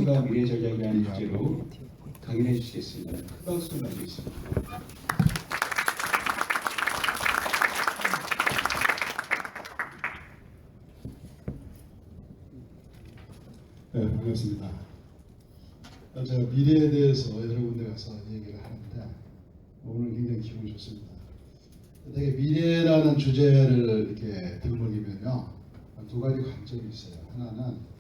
정치가 미래 전략이라는 주제로 강연해 주시겠습니다. 큰 박수를 드리겠습니다. 네, 반갑습니다. 제가 미래에 대해서 여러 군데 가서 얘기를 하는데 오늘 굉장히 기분이 좋습니다. 되게 미래라는 주제를 이렇게 들먹이면요, 두 가지 관점이 있어요. 하나는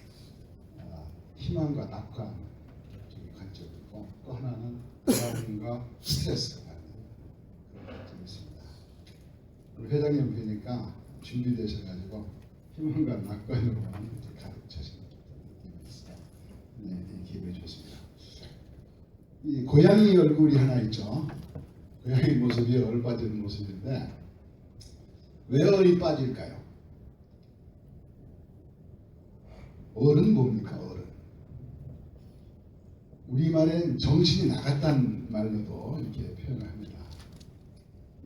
희망과 낙관적인 관점이고, 또 하나는 불안과 스트레스가 받는 그런 관점이 있습니다. 우리 회장님 뵈니까 준비되셔가지고 희망과 낙관으로만 가득 차신 느낌이 있어요. 네, 기분이 좋습니다. 이 고양이 얼굴이 하나 있죠. 고양이 모습이 얼 빠지는 모습인데 왜 얼이 빠질까요? 얼은 뭡니까? 얼은 우리말엔 정신이 나갔다는 말로도 이렇게 표현을 합니다.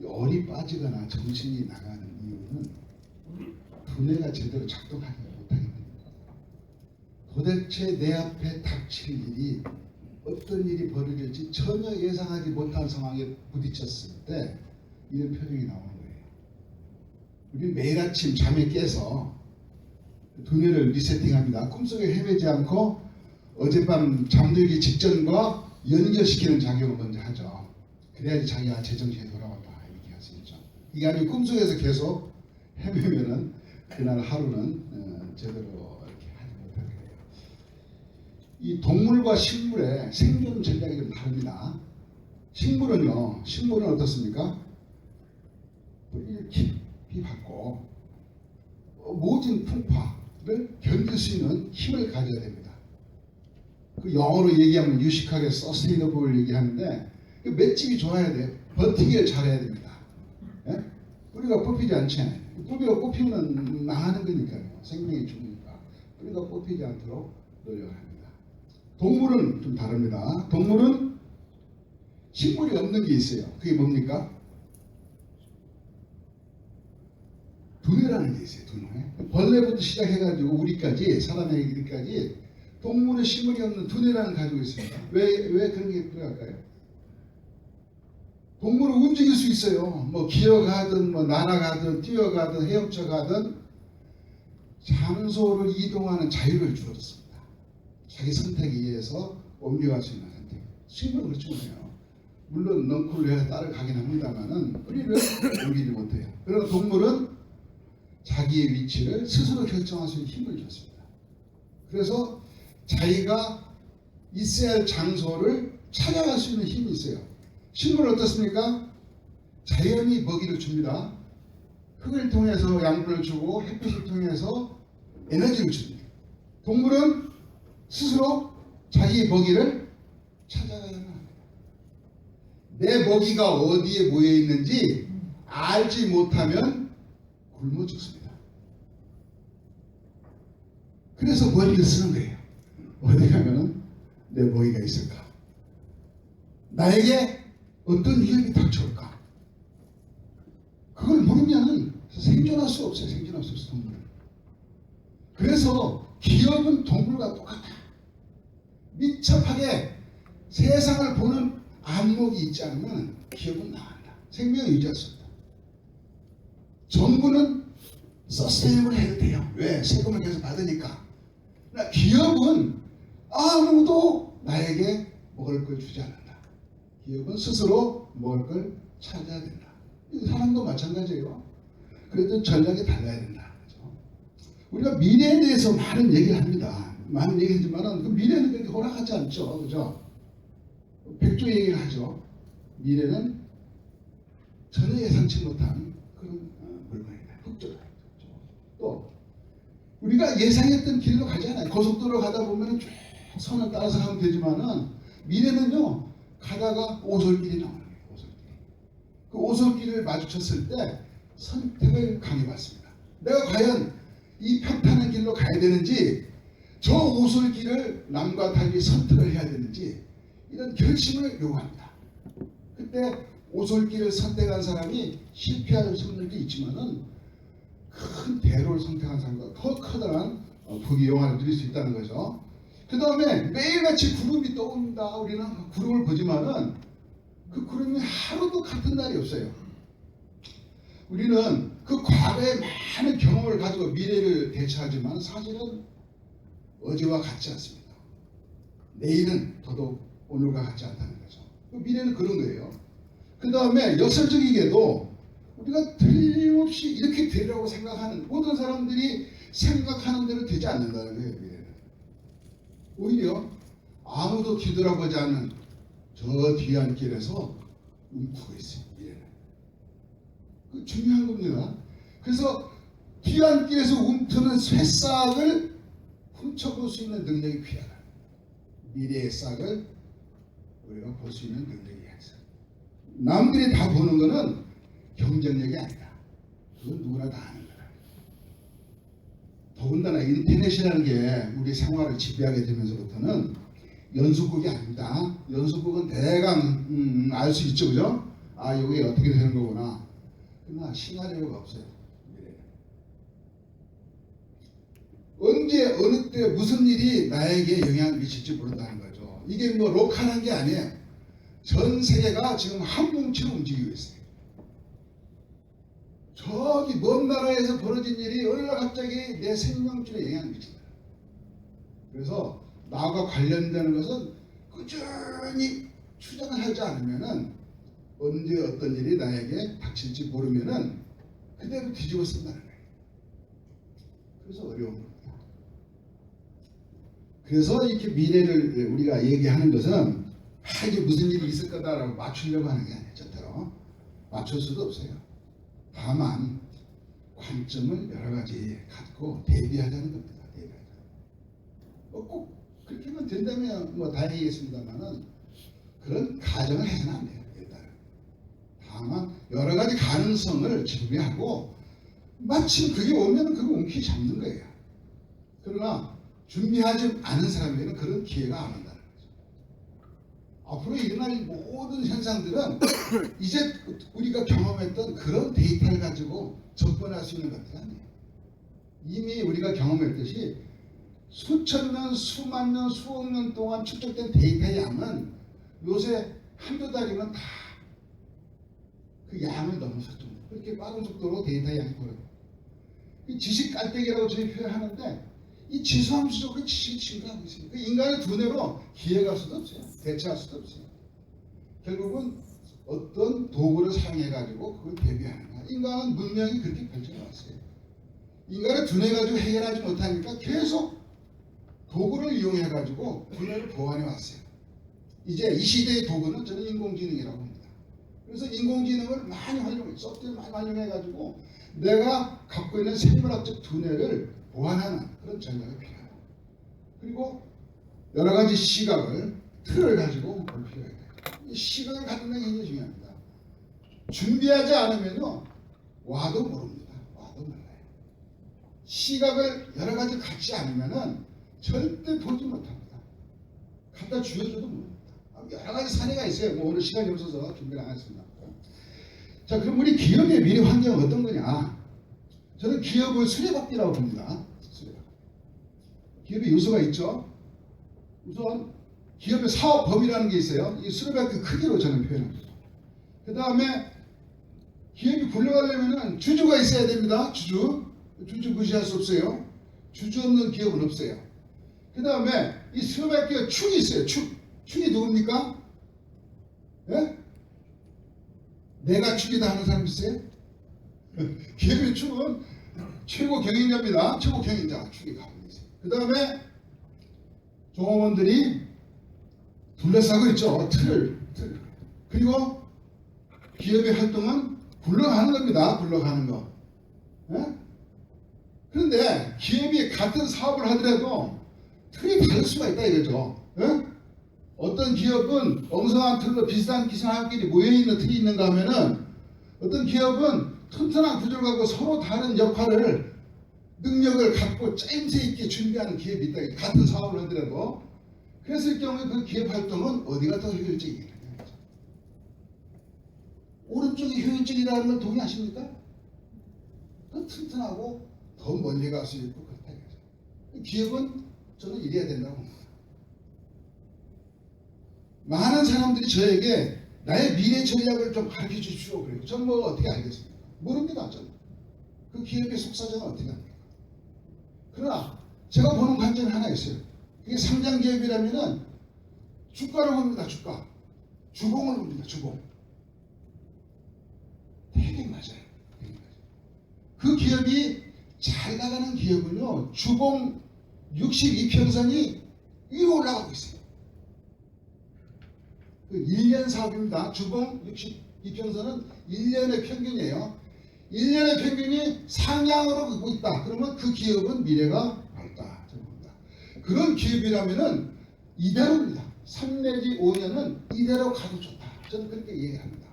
얼이 빠지거나 정신이 나가는 이유는 두뇌가 제대로 작동하지 못하게 됩니다. 도대체 내 앞에 닥칠 일이 어떤 일이 벌어질지 전혀 예상하지 못한 상황에 부딪혔을 때 이런 표정이 나오는 거예요. 우리 매일 아침 잠에 깨서 두뇌를 리세팅합니다. 꿈속에 헤매지 않고 어젯밤 잠들기 직전과 연결시키는 작용을 먼저 하죠. 그래야지 자기가 제정신에 돌아온다 이렇게 할 수 있죠. 이게 아니고 꿈속에서 계속 헤매면은 그날 하루는 제대로 이렇게 하지 못하게 돼요. 이 동물과 식물의 생존 전략이 좀 다릅니다. 식물은 어떻습니까? 뿌리를 깊이 받고 모든 풍파를 견딜 수 있는 힘을 가져야 됩니다. 그 영어로 얘기하면 유식하게 sustainable 얘기하는데 맷집이 좋아야 돼요. 버티기를 잘해야 됩니다. 예? 뿌리가 뽑히지 않지 않아요. 뿌리가 뽑히면 망하는 거니까요. 생명이 죽으니까 뿌리가 뽑히지 않도록 노력을 합니다. 동물은 좀 다릅니다. 동물은 식물이 없는 게 있어요. 그게 뭡니까? 두뇌라는 게 있어요. 두뇌. 벌레부터 시작해가지고 우리까지, 사람의 일까지 동물은 식물이 없는 두뇌라는 걸 가지고 있습니다. 왜 그런 게 필요할까요? 동물은 움직일 수 있어요. 뭐 기어가든 뭐 날아가든 뛰어가든 헤엄쳐가든 장소를 이동하는 자유를 주었습니다. 자기 선택에 의해서 옮겨갈 수 있는 선택. 식물은 그렇지 못해요. 물론 넝쿨을 해야 딸을 가긴 합니다만은 뿌리를 옮기지 못해요. 그러나 동물은 자기의 위치를 스스로 결정할 수 있는 힘을 줬습니다. 그래서 자기가 있어야 할 장소를 찾아갈 수 있는 힘이 있어요. 식물은 어떻습니까? 자연이 먹이를 줍니다. 흙을 통해서 양분을 주고 햇빛을 통해서 에너지를 줍니다. 동물은 스스로 자기의 먹이를 찾아가야만 합니다. 내 먹이가 어디에 모여 있는지 알지 못하면 굶어 죽습니다. 그래서 머리를 쓰는 거예요. 어디 가면은 내 먹이가 있을까? 나에게 어떤 위협이 닥쳐올까? 그걸 모르면은 생존할 수 없어요. 생존할 수 없어요. 동물은. 그래서 기업은 동물과 똑같아. 민첩하게 세상을 보는 안목이 있지 않으면 기업은 나간다. 생명을 유지할 수 없다. 정부는 서스테이너블 해도 돼요. 왜? 세금을 계속 받으니까. 그러나 기업은 아무도 나에게 먹을 걸 주지 않는다. 기업은 스스로 먹을 걸 찾아야 된다. 사람도 마찬가지예요. 그래도 전략이 달라야 된다. 그렇죠? 우리가 미래에 대해서 많은 얘기를 합니다. 많은 얘기하지만 그 미래는 그렇게 허락하지 않죠. 그죠? 백조 얘기를 하죠. 미래는 전혀 예상치 못한 그런 물건이다. 흑조다. 그렇죠? 또 우리가 예상했던 길로 가지 않아요. 고속도로 가다 보면 쭉 선을 따라서 가면 되지만은 미래는요, 가다가 오솔길이 나오는 거예요. 오솔길. 그 오솔길을 마주쳤을 때 선택을 강요받습니다. 내가 과연 이 평탄한 길로 가야 되는지 저 오솔길을 남과 달리 선택을 해야 되는지 이런 결심을 요구합니다. 그때 오솔길을 선택한 사람이 실패할 확률도 있지만은 큰 대로를 선택한 사람과 더 커다란 부귀영화를 누릴 수 있다는 거죠. 그 다음에 매일같이 구름이 떠옵니다. 우리는 구름을 보지만은 그 구름이 하루도 같은 날이 없어요. 우리는 그 과거의 많은 경험을 가지고 미래를 대처하지만 사실은 어제와 같지 않습니다. 내일은 더더욱 오늘과 같지 않다는 거죠. 미래는 그런 거예요. 그 다음에 역설적이게도 우리가 틀림없이 이렇게 되리라고 생각하는 모든 사람들이 생각하는 대로 되지 않는다는 거예요. 미래는. 오히려 아무도 뒤돌아보지 않는 저 뒤안길에서 움트고 있어요. 미래는. 그 중요한 겁니다. 그래서 뒤안길에서 움트는 새싹을 훔쳐볼 수 있는 능력이 필요하다. 미래의 싹을 우리가 볼 수 있는 능력이 있어. 남들이 다 보는 거는 경쟁력이 아니다. 그건 누구나 다 아는 거다. 더군다나 인터넷이라는 게 우리 생활을 지배하게 되면서부터는 연속극이 아닙니다. 연속극은 대강 알 수 있죠, 그죠? 아, 이게 어떻게 되는 거구나. 그러나 시나리오가 없어요. 언제 어느 때 무슨 일이 나에게 영향을 미칠지 모른다는 거죠. 이게 뭐 로컬한 게 아니에요. 전 세계가 지금 한 뭉치로 움직이고 있어요. 저기 먼 나라에서 벌어진 일이 어느 날 갑자기 내 생명줄에 영향을 미친다. 그래서 나와 관련되는 것은 꾸준히 추정을 하지 않으면은 언제 어떤 일이 나에게 닥칠지 모르면은 그대로 뒤집어 쓴다는 거예요. 그래서 어려운 겁니다. 그래서 이렇게 미래를 우리가 얘기하는 것은 이게 무슨 일이 있을 거다라고 맞추려고 하는 게 아니에요. 절대로 맞출 수도 없어요. 다만 관점을 여러 가지 갖고 대비하자는 겁니다. 대비하자. 꼭 그렇게만 된다면 뭐 다행이겠습니다만은 그런 가정을 해서는 안 돼요. 일단은. 다만 여러 가지 가능성을 준비하고 마침 그게 오면 그거 옮기 잡는 거예요. 그러나 준비하지 않은 사람에게는 그런 기회가 안 온다는 거죠. 앞으로 일어날 모든 현상들은 이제 우리가 경험했던 그런 데이터를 가지고 접근할 수 있는 것들이 아니에요. 이미 우리가 경험했듯이 수천 년, 수만 년, 수억 년 동안 축적된 데이터의 양은 요새 한두 달이면 다 그 양을 넘어섰죠. 그렇게 빠른 속도로 데이터의 양이 벌어요. 이 지식 깔때기라고 저희 표현하는데 이 지수함수적으로 지식이 증가하고 있습니다. 그 인간의 두뇌로 기획할 수도 없어요. 대체할 수도 없어요. 결국은 어떤 도구를 사용해가지고 그걸 대비하는 거야. 인간은 문명이 그렇게 발전해왔어요. 인간의 두뇌 가지고 해결하지 못하니까 계속 도구를 이용해가지고 두뇌를 보완해왔어요. 이제 이 시대의 도구는 저는 인공지능이라고 합니다. 그래서 인공지능을 많이 활용해, 소프트웨어를 많이 활용해가지고 내가 갖고 있는 생물학적 두뇌를 보완하는 그런 전략이 필요해요. 그리고 여러 가지 시각을, 틀을 가지고 볼 필요가 있어요. 이 시각을 갖는 게 굉장히 중요합니다. 준비하지 않으면요, 와도 모릅니다. 와도 몰라요. 시각을 여러 가지 갖지 않으면은 절대 보지 못합니다. 갖다 주어줘도 모릅니다. 여러 가지 사례가 있어요. 뭐 오늘 시간이 없어서 준비를 안 했습니다. 자, 그럼 우리 기업의 미래 환경은 어떤 거냐? 저는 기업을 수레바퀴라고 봅니다. 수레바퀴. 기업의 요소가 있죠. 우선 기업의 사업 범위라는 게 있어요. 이 수레바퀴 크기로 저는 표현합니다. 그 다음에 기업이 굴러가려면 주주가 있어야 됩니다. 주주 무시할 수 없어요. 주주 없는 기업은 없어요. 그 다음에 이 수레바퀴가 축이 있어요. 축이 누굽니까? 예? 내가 축이다 하는 사람 있어요? 기업의 축은 최고 경영자입니다. 최고 경영자 축이 가만히 있어요. 그 다음에 종업원들이 둘러싸고 있죠. 틀. 그리고 기업의 활동은 굴러가는 겁니다. 굴러가는 거. 예? 그런데 기업이 같은 사업을 하더라도 틀이 다를 수가 있다 이거죠. 예? 어떤 기업은 엉성한 틀로 비슷한 기사학끼리 모여있는 틀이 있는가 하면은 어떤 기업은 튼튼한 구조를 갖고 서로 다른 역할을 능력을 갖고 짜임새 있게 준비하는 기업이 있다. 같은 사업을 하더라도 그랬을 경우에 그 기업 활동은 어디가 더 효율적이냐. 오른쪽이 효율적이라는 걸 동의하십니까? 더 튼튼하고 더 멀리 갈 수 있고 그렇다. 기업은 저는 이래야 된다고 봅니다. 사람들이 저에게 나의 미래 전략을 좀 가르쳐 주십시오. 그래요. 전 뭐 어떻게 알겠습니까? 모릅니다. 저는. 그 기업의 속사정은 어떻게 합니까? 그러나 제가 보는 관점이 하나 있어요. 이게 상장 기업이라면은 주가를 봅니다. 주가. 주봉을 봅니다. 주봉. 되게 맞아요. 그 기업이 잘 나가는 기업은요, 주봉 62평선이 위로 올라가고 있어요. 그 1년 사업입니다. 주봉 62평선은 1년의 평균이에요. 1년의 평균이 상향으로 가고 있다. 그러면 그 기업은 미래가 밝다. 그런 기업이라면은 이대로입니다. 3 내지 5년은 이대로 가도 좋다. 저는 그렇게 얘기합니다.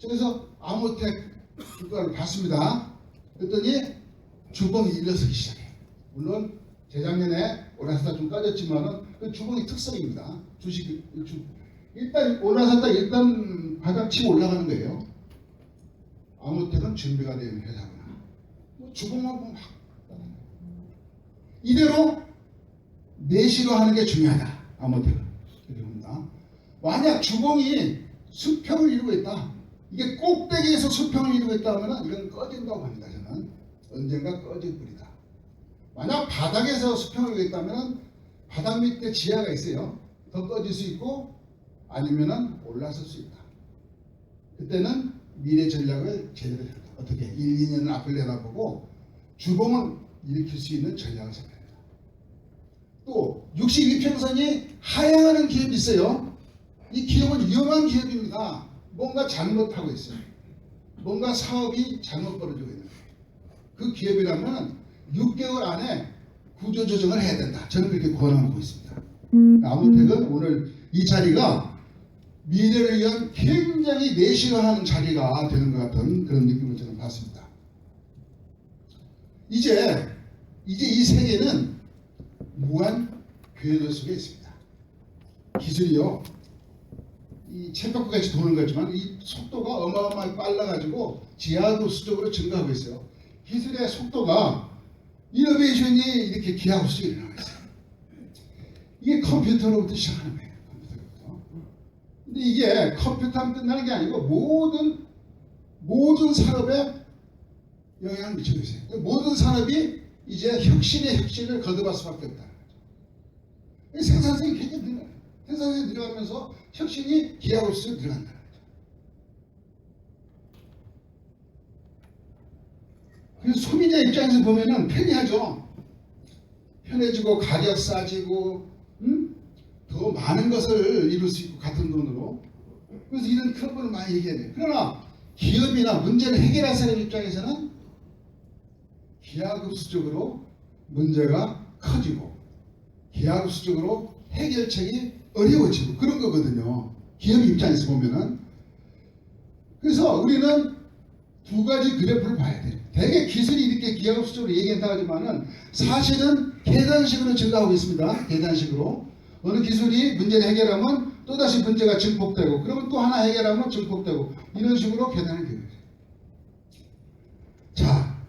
그래서 아모텍 주가를 봤습니다. 그랬더니 주봉이 일어서기 시작해요. 물론 재작년에 올라섰다 좀 까졌지만은 그 주봉이 특성입니다. 일단 올라섰다 일단 바닥 치고 올라가는 거예요. 아모텍은 준비가 된 회사구나. 뭐 주봉만 보면 막 이대로 내시로 하는 게 중요하다. 아모텍은 이렇게 봅니다. 만약 주봉이 수평을 이루고 있다. 이게 꼭대기에서 수평을 이루고 있다면 이건 꺼진다고 합니다. 저는 언젠가 꺼질 뿐이다. 만약 바닥에서 수평을 이루고 있다면 바닥 밑에 지하가 있어요. 더 꺼질 수 있고 아니면 올라설 수 있다. 그때는 미래 전략을 제대로 해야 된다. 어떻게 1, 2년 앞을 내다보고 주봉을 일으킬 수 있는 전략을 세워야 된다. 또 62평선이 하향하는 기업이 있어요. 이 기업은 위험한 기업입니다. 뭔가 잘못하고 있어요. 뭔가 사업이 잘못 벌어지고 있는 거예요. 그 기업이라면 6개월 안에 구조조정을 해야 된다. 저는 그렇게 권하고 있습니다. 아모텍은 오늘 이 자리가 미래를 위한 굉장히 내실화하는 자리가 되는 것 같은 그런 느낌을 저는 받습니다. 이제 이 세계는 무한 궤도 속에 있습니다. 기술이요. 이 쳇바퀴 같이 도는 거지만 이 속도가 어마어마하게 빨라가지고 지하도 수적으로 증가하고 있어요. 기술의 속도가 이노베이션이 이렇게 기하급수적으로 일어나고 있어요. 이게 컴퓨터로부터 시작하는 거예요. 컴퓨터로부터. 근데 이게 컴퓨터만 끝나는 게 아니고 모든 산업에 영향을 미치고 있어요. 모든 산업이 이제 혁신의 혁신을 거듭할 수밖에 없다는 거죠. 생산성이 굉장히 늘어나요. 생산성이 늘어가면서 혁신이 기하급수적으로 늘어간다는 거죠. 그래서 소비자 입장에서 보면은 편리하죠. 편해지고 가격 싸지고 더 많은 것을 이룰 수 있고 같은 돈으로. 그래서 이런 그런 걸 많이 얘기해야 돼요. 그러나 기업이나 문제를 해결할 사람 입장에서는 기하급수적으로 문제가 커지고 기하급수적으로 해결책이 어려워지고 그런 거거든요. 기업 입장에서 보면은. 그래서 우리는 두 가지 그래프를 봐야 돼요. 대개 기술이 이렇게 기하급수적으로 얘기한다고 하지만은 사실은 계단식으로 증가하고 있습니다. 계단식으로. 어느 기술이 문제를 해결하면 또다시 문제가 증폭되고 그러면 또 하나 해결하면 증폭되고 이런 식으로 계단을 그려요. 자,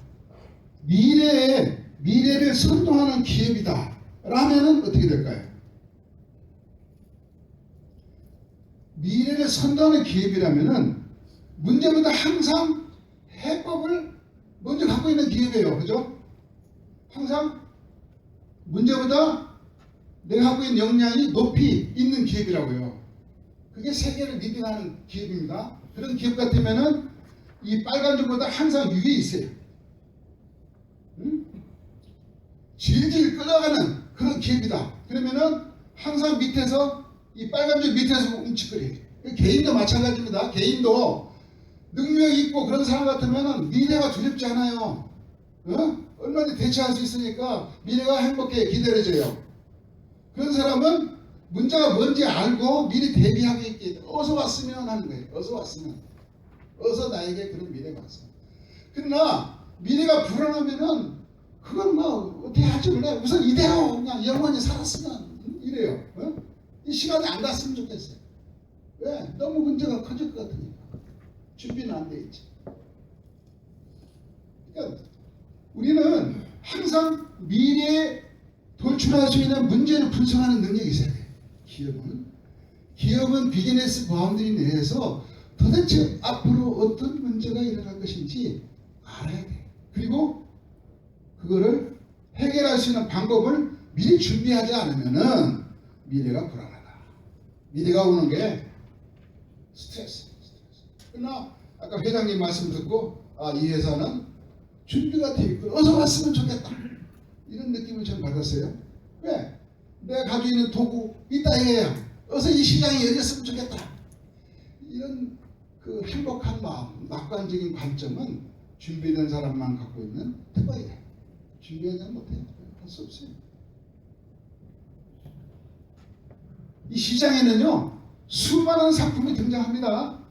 미래를 선도하는 기업이다 라면은 어떻게 될까요? 미래를 선도하는 기업이라면은 문제보다 항상 해법을 먼저 갖고 있는 기업이에요. 그죠? 항상 문제보다 내가 갖고 있는 역량이 높이 있는 기업이라고요. 그게 세계를 리딩하는 기업입니다. 그런 기업 같으면은 이 빨간 줄보다 항상 위에 있어요. 질질 끌어가는 그런 기업이다. 그러면은 항상 밑에서 이 빨간 줄 밑에서 움츠거려요. 개인도 마찬가지입니다. 개인도 능력 있고 그런 사람 같으면은 미래가 두렵지 않아요. 얼마든지 대처할 수 있으니까 미래가 행복하게 기다려져요. 그런 사람은 문제가 뭔지 알고 미리 대비하고 있기 어서 왔으면 하는 거예요. 어서 왔으면. 어서 나에게 그런 미래가 왔어. 그러나 미래가 불안하면은 그건 뭐 어떻게 할지 몰라. 우선 이대로 그냥 영원히 살았으면 이래요. 이 시간이 안 갔으면 좋겠어요. 왜? 너무 문제가 커질 것 같으니까. 준비는 안 돼 있지. 그러니까 우리는 항상 미래에 돌출할 수 있는 문제를 분석하는 능력이 있어야 돼요. 기업은. 기업은 비즈니스 바운더리 내에서 도대체 앞으로 어떤 문제가 일어날 것인지 알아야 돼. 그리고 그거를 해결할 수 있는 방법을 미리 준비하지 않으면은 미래가 불안하다. 미래가 오는 게 스트레스. 그러나 아까 회장님 말씀 듣고 이 회사는 준비가 돼 있고 어서 왔으면 좋겠다. 이런 느낌을 좀 받았어요. 왜? 내가 가지고 있는 도구 있다 이거야. 어서 이 시장이 열렸으면 좋겠다. 이런 그 행복한 마음, 낙관적인 관점은 준비된 사람만 갖고 있는 특권이다. 준비하지 못해요. 할 수 없어요. 이 시장에는요 수많은 상품이 등장합니다.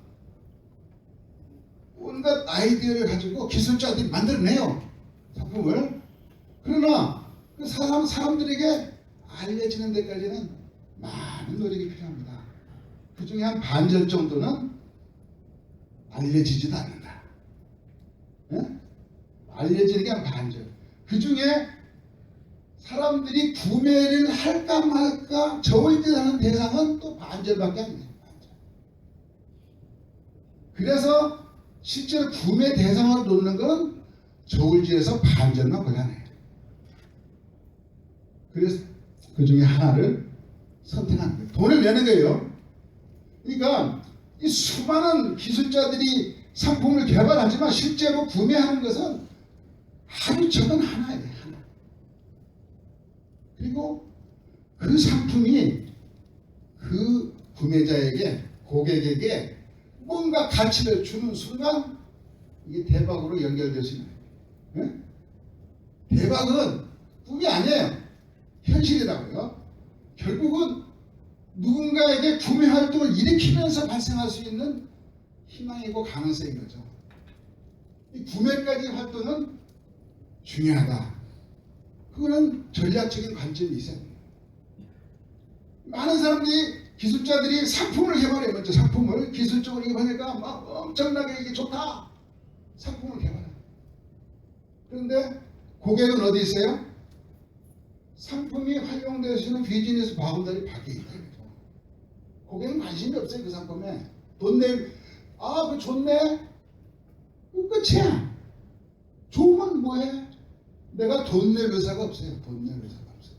온갖 아이디어를 가지고 기술자들이 만들어내요 상품을. 그러나 그 사람들에게 알려지는 데까지는 많은 노력이 필요합니다. 그 중에 한 반절 정도는 알려지지도 않는다. 네? 알려지는 게 한 반절. 그 중에 사람들이 구매를 할까 말까 저울질하는 대상은 또 반절밖에 안 돼요. 반절. 그래서 실제로 구매 대상으로 놓는 건 저울질에서 반절만 골라내요. 그래서 그 중에 하나를 선택하는 거예요. 돈을 내는 거예요. 그러니까 이 수많은 기술자들이 상품을 개발하지만 실제로 구매하는 것은 아주 적은 하나예요. 하나. 그리고 그 상품이 그 구매자에게, 고객에게 뭔가 가치를 주는 순간 이게 대박으로 연결될 수 있는 거예요. 네? 대박은 꿈이 아니에요. 현실이라고요. 결국은 누군가에게 구매 활동을 일으키면서 발생할 수 있는 희망이고 가능성인 거죠. 이 구매까지 활동은 중요하다. 그거는 전략적인 관점이 있어요. 많은 사람들이 기술자들이 상품을 개발해요. 먼저 상품을 기술적으로 개발하니까 막 엄청나게 이게 좋다. 상품을 개발해요. 그런데 고객은 어디 있어요? 상품이 활용될 수 있는 비즈니스 바운더리 밖에 있다. 고객은 관심이 없어요. 그 상품에. 돈 내, 그거 좋네? 그 끝이야. 좋으면 뭐해? 내가 돈 낼 의사가 없어요. 돈 낼 의사가 없어요.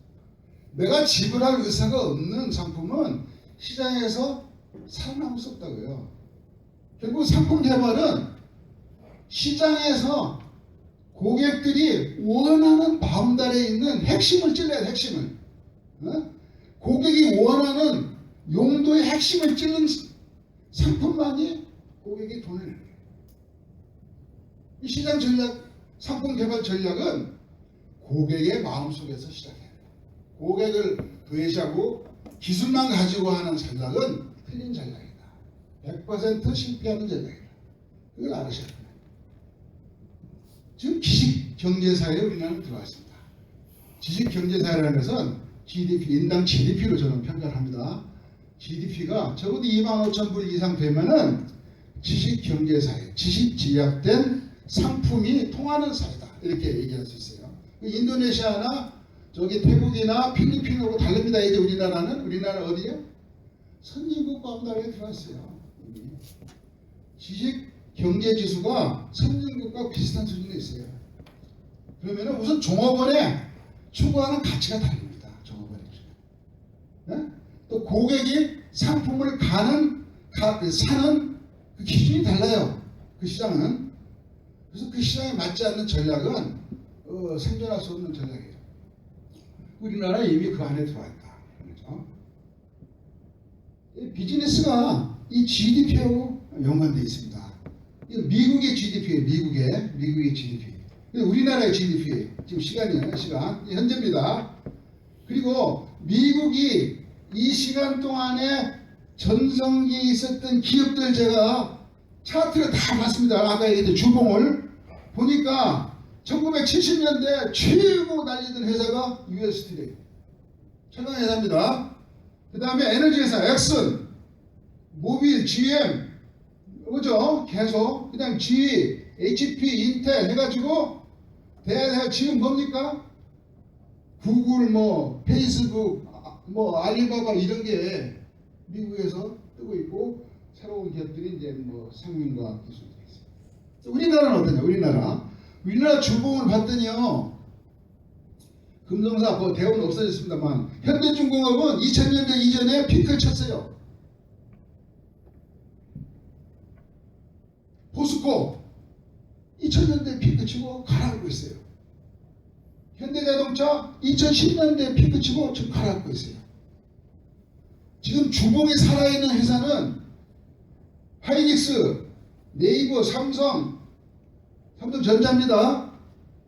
내가 지불할 의사가 없는 상품은 시장에서 살아남을 수 없다고요. 결국 상품 개발은 시장에서 고객들이 원하는 바운더리에 있는 핵심을 찔러야 돼. 핵심을. 고객이 원하는 용도의 핵심을 찔른 상품만이 고객이 돈을 내는 거예요. 이 시장 전략, 상품 개발 전략은 고객의 마음속에서 시작해요. 고객을 배제하고 기술만 가지고 하는 전략은 틀린 전략이다. 100% 실패하는 전략이다. 그걸 알으셔야 돼요. 지금 지식경제사회에 우리나라는 들어왔습니다. 지식경제사회라는 것은 GDP, 인당 GDP로 저는 평가를 합니다. GDP가 적어도 25,000불 이상 되면은 지식경제사회, 지식집약된 상품이 통하는 사회다. 이렇게 얘기할 수 있어요. 인도네시아나 저기 태국이나 필리핀하고 다릅니다. 이제 우리나라 어디요? 선진국 바운더리에 들어왔어요. 지식경제지수가 선진국과 비슷한 수준에 있어요. 그러면 우선 종업원에 추구하는 가치가 다릅니다. 종업원의 네? 또 고객이 상품을 사는 그 기준이 달라요. 그 시장은. 그래서 그 시장에 맞지 않는 전략은 생존할 수 없는 전략이에요. 우리나라 이미 그 안에 들어와 있다. 그렇죠? 이 비즈니스가 이 GDP하고 연관되어 있습니다. 미국의 GDP예요. 미국의 GDP. 우리나라의 GDP예요. 지금 시간이에요. 시간. 현재입니다. 그리고 미국이 이 시간 동안에 전성기에 있었던 기업들 제가 차트를 다 봤습니다. 아까 얘기했던 주봉을 보니까 1970년대 최고 날리던 회사가 US스틸이에요. 최강 회사입니다. 그 다음에 에너지 회사 엑슨, 모빌, GM, 그죠? 계속 그 다음 GE, HP, 인텔 해가지고 지금 뭡니까? 구글, 페이스북, 알리바바 이런 게 미국에서 뜨고 있고 새로운 기업들이 이제 뭐 생명과학 기술이 있어요. 우리나라는 어떠냐? 우리나라 주봉을 봤더니요. 금성사 뭐 대우는 없어졌습니다만 현대중공업은 2000년대 이전에 피크를 쳤어요. 포스코 2000년대 피크 치고 가라앉고 있어요. 현대자동차 2010년대 피크 치고 지금 가라앉고 있어요. 지금 주봉에 살아있는 회사는 하이닉스, 네이버, 삼성전자입니다.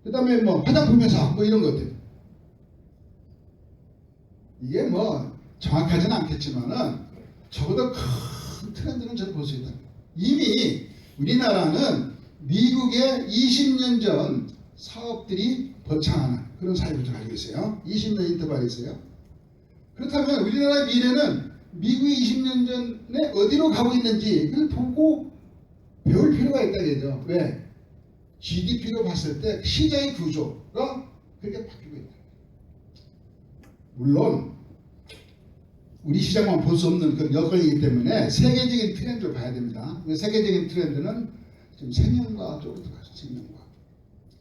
그 다음에 뭐 화장품 회사 뭐 이런 것들. 이게 뭐 정확하지는 않겠지만은 적어도 큰 트렌드는 저는 볼 수 있다. 이미 우리나라는 미국의 20년 전 사업들이 거창하는 그런 사회를 가지고 있어요. 20년 인터벌이 있어요. 그렇다면 우리나라의 미래는 미국이 20년 전에 어디로 가고 있는지 그걸 보고 배울 필요가 있다겠죠. 왜? GDP로 봤을 때 시장의 구조가 그렇게 바뀌고 있다. 물론 우리 시장만 볼 수 없는 그런 여건이기 때문에 세계적인 트렌드를 봐야 됩니다. 세계적인 트렌드는 지금 생명과학 쪽으로 들어가죠. 생명과학.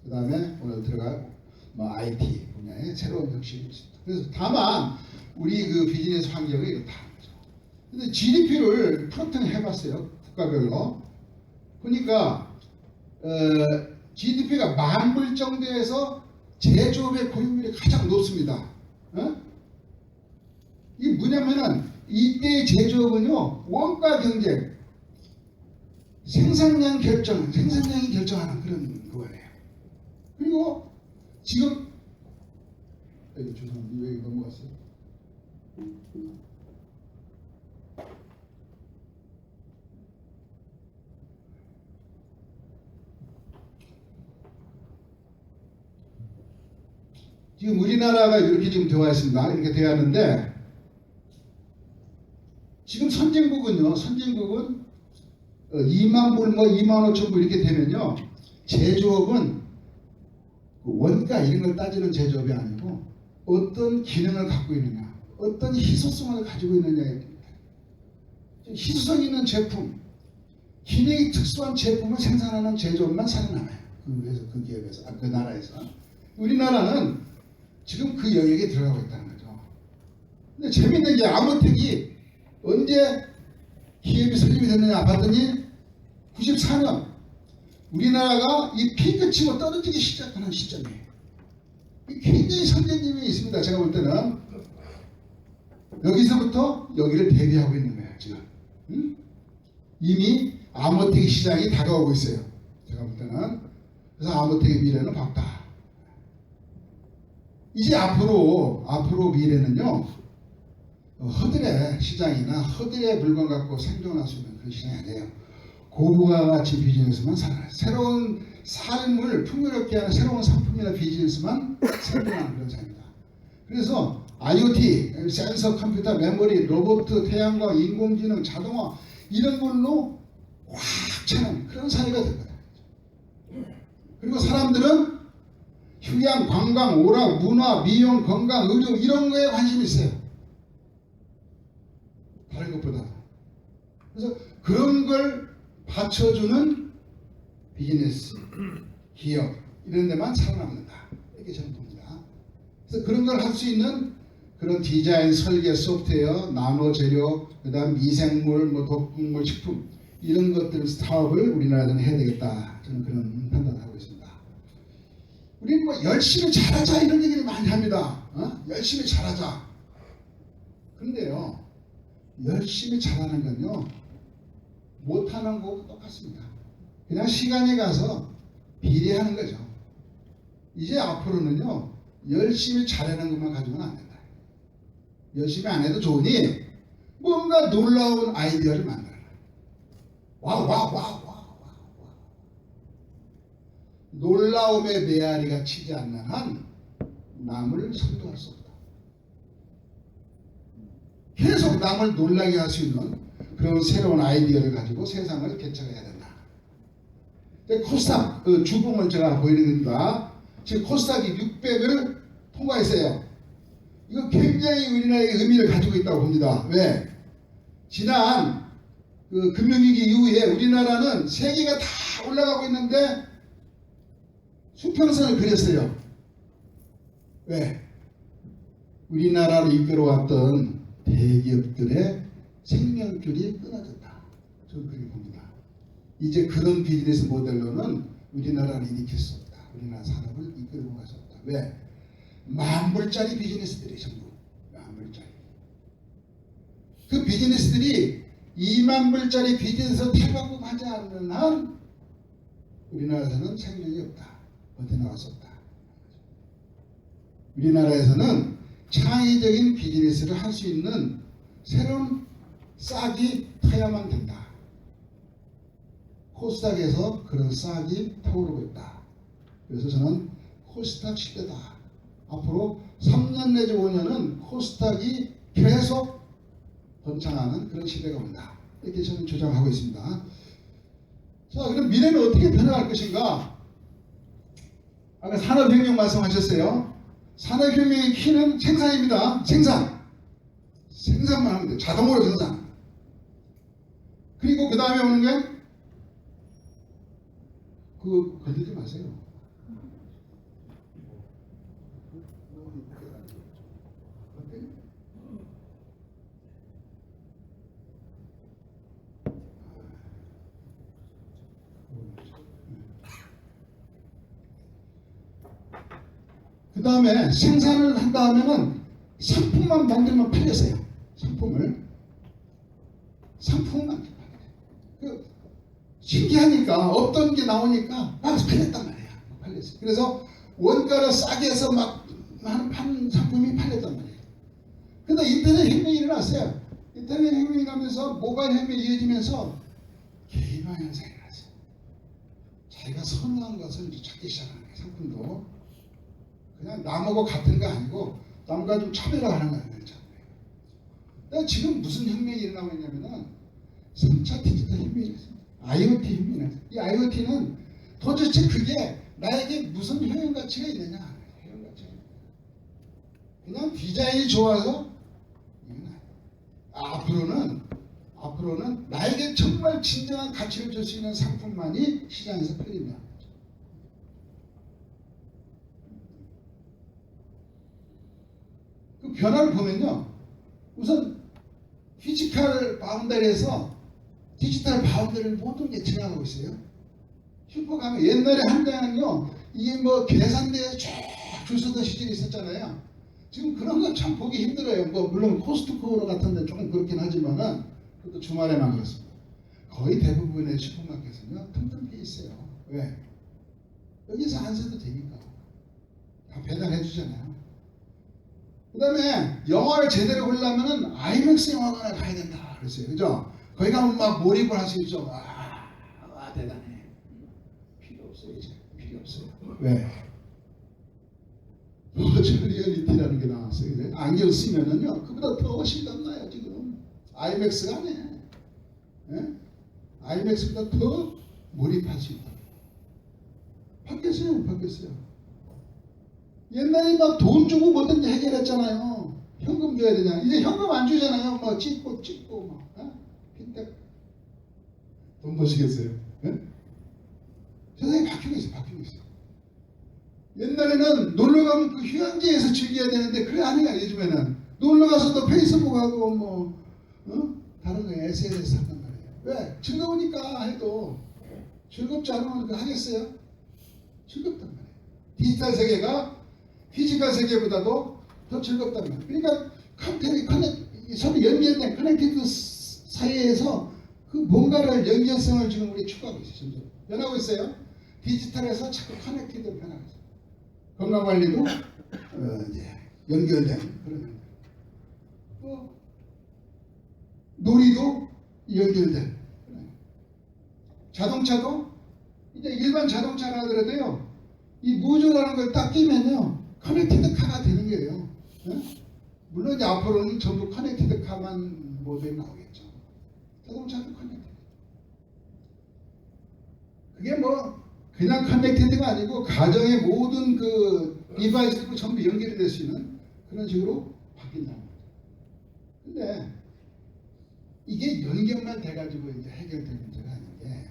그 다음에 오늘 들어갈 뭐 IT 분야의 새로운 혁신이 있습니다. 그래서 다만 우리 그 비즈니스 환경이 이렇다. 근데 GDP를 플로팅 해봤어요. 국가별로. 보니까 GDP가 10,000불 정도에서 제조업의 고용률이 가장 높습니다. 이게 뭐냐면은 이때 제조업은요 원가 경쟁, 생산량이 결정하는 그런 거예요. 그리고 지금 죄송합니다. 왜 넘어갔어요? 지금 우리나라가 이렇게 지금 되어 있습니다. 이렇게 되어 있는데 지금 선진국은 20,000불 뭐 25,000불 이렇게 되면요 제조업은 원가 이런 걸 따지는 제조업이 아니고 어떤 기능을 갖고 있느냐, 어떤 희소성을 가지고 있느냐에 희소성 있는 제품, 기능이 특수한 제품을 생산하는 제조업만 살아남아요. 그 기업에서, 그 나라에서. 우리나라는 지금 그 영역에 들어가고 있다는 거죠. 근데 재밌는 게 아모텍이 언제 기업이 설립이 됐느냐 봤더니 94년 우리나라가 이 피크 치고 떨어지기 시작하는 시점이에요. 굉장히 선생님이 있습니다. 제가 볼 때는 여기서부터 여기를 대비하고 있는 거예요. 지금 이미 아모텍 시장이 다가오고 있어요. 제가 볼 때는. 그래서 아모텍의 미래는 밝다. 이제 앞으로 미래는요 허들의 시장이나 허들의 물건 갖고 생존할 수 있는 그런 시장이 아니에요. 고부가 가치 비즈니스만 살아나요. 새로운 삶을 풍요롭게 하는 새로운 상품이나 비즈니스만 생존하는 그런 시장입니다. 그래서 IoT, 센서, 컴퓨터, 메모리, 로봇, 태양광, 인공지능, 자동화 이런 걸로 꽉 차는 그런 사회가 될 거다. 그리고 사람들은 휴양, 관광, 오락, 문화, 미용, 건강, 의료 이런 거에 관심이 있어요. 다른 것보다. 그래서 그런 걸 받쳐주는 비즈니스, 기업 이런 데만 살아남는다. 이렇게 저는 봅니다. 그래서 그런 걸 할 수 있는 그런 디자인, 설계, 소프트웨어, 나노 재료, 그다음 미생물, 뭐 독극물, 식품 이런 것들 사업을 우리나라에서는 해야 되겠다. 저는 그런 판단을 하고 있습니다. 우리는 뭐 열심히 잘하자 이런 얘기를 많이 합니다. 열심히 잘하자. 그런데요, 열심히 잘하는 건요, 못하는 거하고 똑같습니다. 그냥 시간에 가서 비례하는 거죠. 이제 앞으로는요, 열심히 잘하는 것만 가지고는 안 된다. 열심히 안 해도 좋으니 뭔가 놀라운 아이디어를 만들어라. 와. 놀라움의 메아리가 치지 않는 한 남을 선도할 수 없다. 계속 남을 놀라게 할 수 있는 그런 새로운 아이디어를 가지고 세상을 개척해야 된다. 코스닥 주봉을 제가 보이는 겁니다. 지금 코스닥이 600을 통과했어요. 이거 굉장히 우리나라의 의미를 가지고 있다고 봅니다. 왜? 지난 그 금융위기 이후에 우리나라는 세계가 다 올라가고 있는데 수평선을 그렸어요. 왜? 우리나라를 이끌어왔던 대기업들의 생명줄이 끊어졌다. 저는 그렇게 봅니다. 이제 그런 비즈니스 모델로는 우리나라를 일으킬 수 없다. 우리나라 산업을 이끌고 갈 수 없다. 왜? 만불짜리 비즈니스들이 전부 만불짜리. 그 비즈니스들이 2만 불짜리 비즈니스 탈바꿈하지 않는 한 우리나라에서는 생존이 없다. 버텨나갈 수 없다. 우리나라에서는 창의적인 비즈니스를 할 수 있는 새로운 싹이 터야만 된다. 코스닥에서 그런 싹이 타오르고 있다. 그래서 저는 코스닥 시대다. 앞으로 3년 내지 5년은 코스닥이 계속 번창하는 그런 시대가 온다. 이렇게 저는 주장하고 있습니다. 자, 그럼 미래는 어떻게 변화할 것인가? 아까 산업혁명 말씀하셨어요. 산업혁명의 키는 생산입니다. 생산만 하면 돼요. 자동으로 생산. 그리고 그 다음에 오는 게 그거 건들지 마세요. 그 다음에 생산을 한 다음에는 상품만 만들면 팔렸어요. 상품만 팔려요. 그 신기하니까 없던 게 나오니까 막 팔렸단 말이야. 팔렸어요. 그래서 원가를 싸게 해서 막 한 상품이 팔렸단 말이에요. 근데 인터넷 혁명이 일어났어요. 인터넷 혁명이 나면서 모바일 혁명이 이어지면서 개인화 현상이 일어났어요. 자기가 선호한 것을 찾기 시작하는 거예요. 상품도 그냥 남하고 같은 거 아니고 남과 좀 차별화하는 거예요. 그러니까 지금 무슨 혁명이 일어나고 있냐면은 3차 디지털 혁명이 있습니다. IoT 혁명이. 이 IoT는 도대체 그게 나에게 무슨 효용 가치가 있느냐? 효용 가치가 그냥 디자인이 좋아서 이건 앞으로는 나에게 정말 진정한 가치를 줄 수 있는 상품만이 시장에서 팔린다. 그 변화를 보면요. 우선 피지컬 바운더리에서 디지털 바운더리를 모든 게 지나가고 있어요. 슈퍼 가면 옛날에 한 장은요. 이게 뭐 계산대에 쫙 줄 서던 시절이 있었잖아요. 지금 그런 건 참 보기 힘들어요. 뭐 물론 코스트코 같은 데 조금 그렇긴 하지만은 그것도 주말에만 그렇습니다. 거의 대부분의 슈퍼마켓은요. 텅텅 비어 있어요. 왜? 여기서 안 사도 되니까. 다 배달해 주잖아요. 그 다음에 영화를 제대로 보려면은 아이맥스 영화관에 가야 된다 그랬어요. 그죠? 거기 가면 막 몰입을 할 수 있죠. 대단해. 필요 없어요. 이제 필요 없어요. 왜? 버추얼 리얼리티라는 게 나왔어요. 그래? 안경 쓰면은요. 그보다 더 실감 나요. 지금 아이맥스가 아니에요. 예? 아이맥스보다 더 몰입할 수 있다. 바뀌었어요. 못 바뀌었어요. 옛날에 막 돈 주고 뭐든지 해결했잖아요. 현금 줘야 되냐. 이제 현금 안 주잖아요. 막 찍고 막. 핀텍. 돈 버시겠어요? 네? 세상이 바뀌고 있어요. 옛날에는 놀러 가면 그 휴양지에서 즐겨야 되는데 그래 아니야. 요즘에는 놀러 가서도 페이스북하고 뭐 다른 거 SNS 한단 말이에요. 왜? 즐거우니까 해도 즐겁지 않으면 그거 하겠어요? 즐겁단 말이에요. 디지털 세계가 피지컬 세계보다도 더 즐겁단 말이에요. 그러니까 서로 연결된 커넥티드 사이에서 그 뭔가를 연결성을 지금 우리 추구하고 있어요. 점점 변하고 있어요. 디지털에서 자꾸 커넥티드로 변하고 있어요. 건강관리도 이제 연결된 그런 놀이도 연결된 자동차도 이제 일반 자동차라 하더라도요. 이 무조라는 걸 딱 끼면요. 커넥티드 카가 되는 거예요. 네? 물론 이제 앞으로는 전부 커넥티드 카만 모델이 나오겠죠. 자동차도 커넥티드. 그게 뭐 그냥 커넥티드가 아니고 가정의 모든 그 디바이스로 전부 연결이 될 수 있는 그런 식으로 바뀐다는 거죠. 근데 이게 연결만 돼가지고 이제 해결될 문제가 아닌 게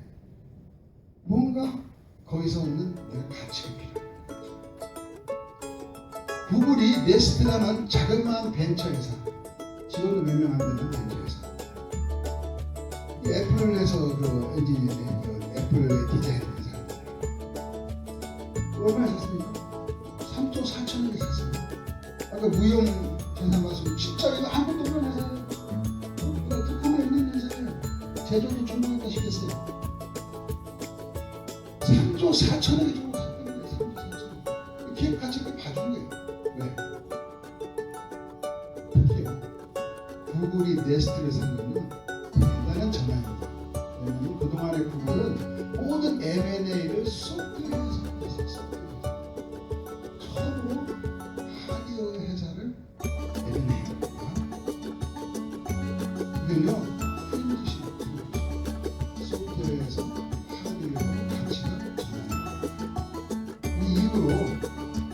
뭔가 거기서 오는 내가 가치가 필요해. 구글이 네스트라는 자그마한 벤처회사, 직원도 몇 명 안 되는 벤처회사. 이 애플을 해서 그 엔지니어인데 그 애플의 디자인 회사. 얼마나 샀습니까? 3조 4천억에 샀습니다. 아까 무용 재산 봤으면 진짜 이거 아무것도 없는 회사예요. 특허가 있는 회사예요. 제조를 전문가다 시켰어요. 3조 4천억에 주고 샀다는 거예요. 3조 4천억. 기업 가치를 봐준 거예요. 왜? 특히요. 구글이 네스트를 산 거는 대단한 전환입니다. 왜냐하면 그동안의 구글은 모든 M&A를 소프트웨어에서 했어요. 처음으로 하드웨어 회사를 M&A입니다. 이건요, 큰 뜻입니다. 소프트웨어에서 하드웨어 가치가 전환입니다. 이 이후로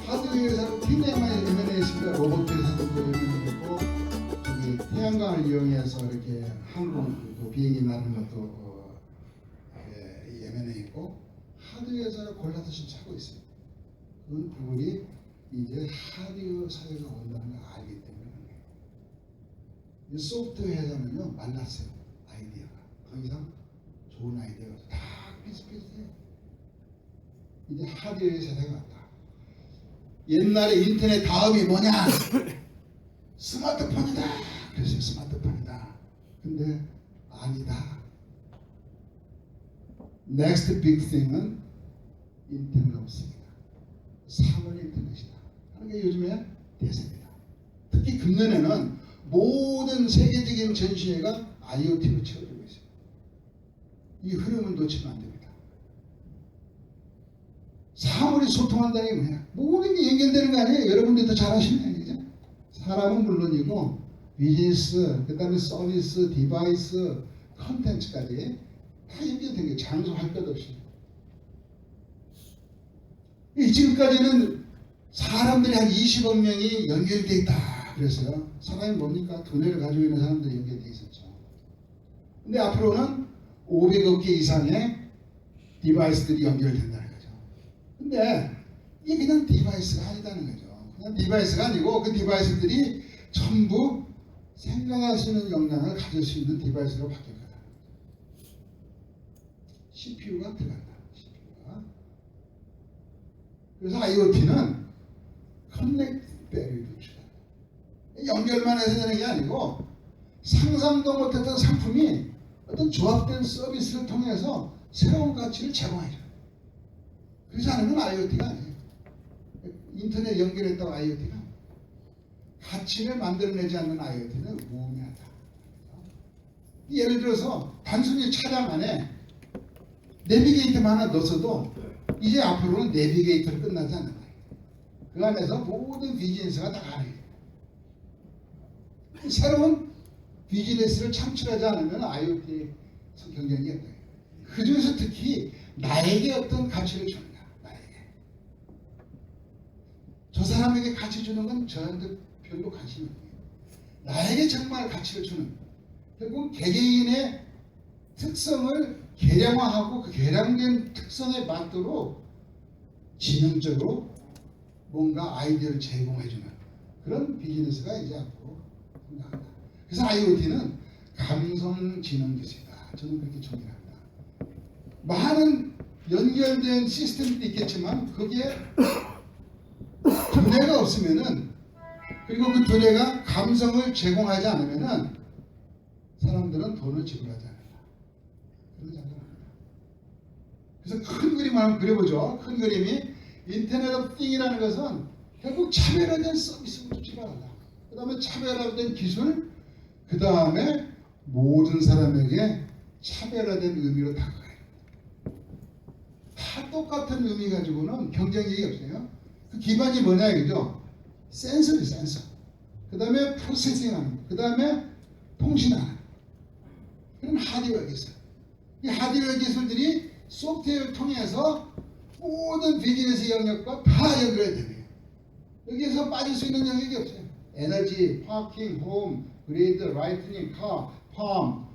하드웨어 회사는 굉장히 많이 M&A 했습니다. 로봇 회사도 M&A했고, 저기 태양광을 이용해서 이렇게 항공 그 비행기 나는 것도 M&A 있고 하드웨어 회사를 골라서 지금 사고 있어요. 그건 구글이 이제 하드웨어 사회가 온다는 걸 알기 때문에 이 소프트웨어 회사는요 만났어요. 아이디어가 더 이상 좋은 아이디어가 다 비슷비슷해요. 이제 하드웨어 세대가 왔다. 옛날에 인터넷 다음이 뭐냐? 스마트폰이다. 그래서 스마트폰이다. 근데 아니다. Next big thing은 인터넷 없습니다. 3월 인터넷이다. 하는 게 요즘에 대세입니다. 특히 금년에는 모든 세계적인 전시회가 IoT로 채워지고 있어요. 이 흐름을 놓치면 안 됩니다. 3월이 소통한다는 게 뭐야? 모든 게 연결되는 거 아니에요? 여러분들도 잘 아시는 얘기죠? 사람은 물론이고 비즈니스, 그 다음에 서비스, 디바이스, 컨텐츠까지 다 연결된 게 장소 할 것 없이. 지금까지는 사람들이 한 20억 명이 연결되어 있다 그랬어요. 사람이 뭡니까? 두뇌를 가지고 있는 사람들이 연결되어 있었죠. 근데 앞으로는 500억 개 이상의 디바이스들이 연결된다는 거죠. 근데 이게 그냥 디바이스가 아니다는 거죠. 그냥 디바이스가 아니고 그 디바이스들이 전부 생각할 수 있는 역량을 가질 수 있는 디바이스로 바뀔 거다. CPU가 들어간다. CPU가. 그래서 IoT는 커넥트 밸류를 추가한다. 연결만 해서 되는 게 아니고 상상도 못했던 상품이 어떤 조합된 서비스를 통해서 새로운 가치를 제공해줘요. 그렇지 않으면 IoT가 아니에요. 인터넷 연결했다고 IoT가 가치를 만들어내지 않는 IoT는 무의미하다. 예를 들어서 단순히 차량 안에 내비게이터만 하나 넣어서도 이제 앞으로는 내비게이터로 끝나지 않는다. 그 안에서 모든 비즈니스가 다 가능해요. 새로운 비즈니스를 창출하지 않으면 IoT 경쟁이 없다. 그 중에서 특히 나에게 어떤 가치를 주느냐. 나에게. 저 사람에게 가치 주는 건 저한테 별로 관심이 없어요. 나에게 정말 가치를 주는 결국 개개인의 특성을 개량화하고 그 개량된 특성에 맞도록 지능적으로 뭔가 아이디어를 제공해주는 그런 비즈니스가 이제 앞으로 나간다. 그래서 IoT는 감성지능 기술이다. 저는 그렇게 정의합니다. 많은 연결된 시스템도 있겠지만 거기에 두뇌가 없으면은 그리고 그 두뇌가 감성을 제공하지 않으면은 사람들은 돈을 지불하지 않는다. 그런 생각합니다. 그래서 큰 그림을 한번 그려보죠. 큰 그림이 인터넷 오브 띵이라는 것은 결국 차별화된 서비스부터 출발한다. 그 다음에 차별화된 기술, 그 다음에 모든 사람에게 차별화된 의미로 다가가요. 다 똑같은 의미 가지고는 경쟁력이 없어요. 그 기반이 뭐냐 이거죠. 센서지 센서. 그 다음에 프로세싱하는 거. 그 다음에 통신하는 거. 그런 하드웨어 기술. 이 하드웨어 기술들이 소프트웨어를 통해서 모든 비즈니스 영역과 다 연결이 되네요. 여기에서 빠질 수 있는 영역이 없어요. 에너지, 파킹, 홈, 그리드, 라이트닝, 카, 팜,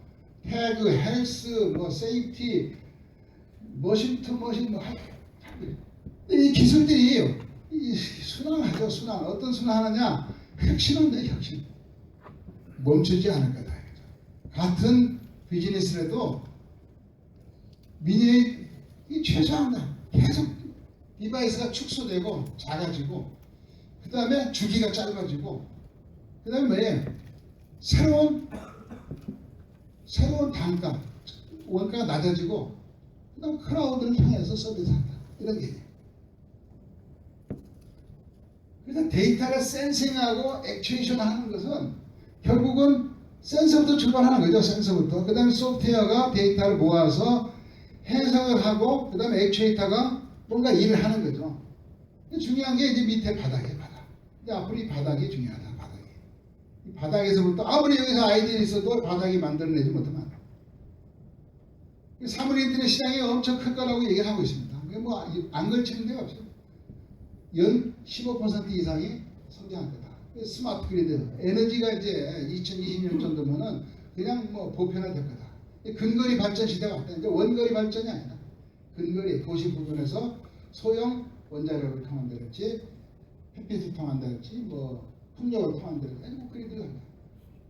태그, 헬스, 뭐 세이프티, 머신 투 머신 뭐 이 기술들이 이 순환하죠. 순환. 어떤 순환하느냐? 혁신한다. 혁신. 멈추지 않을 거다. 같은 비즈니스라도 민영이 최소화한다. 계속 디바이스가 축소되고 작아지고 그 다음에 주기가 짧아지고 그 다음에 뭐예요? 새로운 단가, 원가가 낮아지고 그 다음에 크라우드를 향해서 서비스한다. 이런 얘기예요. 그래서 데이터가 센싱하고 액추에이션 하는 것은 결국은 센서부터 출발하는 거죠. 센서부터. 그 다음에 소프트웨어가 데이터를 모아서 해석을 하고 그 다음에 액추에이터가 뭔가 일을 하는 거죠. 중요한 게 이제 밑에 바닥이에요. 바닥. 근데 앞으로 이 바닥이 중요하다. 바닥이. 이 바닥에서부터 아무리 여기서 아이디어가 있어도 바닥이 만들어내지 못하면 사물 인터넷 시장이 엄청 클 거라고 얘기를 하고 있습니다. 뭐 안 걸치는 데가 없어요. 연 15% 이상이 성장할 거다. 스마트 그리드, 에너지가 이제 2020년 정도면은 그냥 뭐 보편화될 거다. 근거리 발전 시대가 왔다. 이제 원거리 발전이 아니라 근거리 도시 부분에서 소형 원자력을 통한다든지 햇빛을 통한다든지 뭐 풍력을 통한다든지 뭐 그리드가 아니라.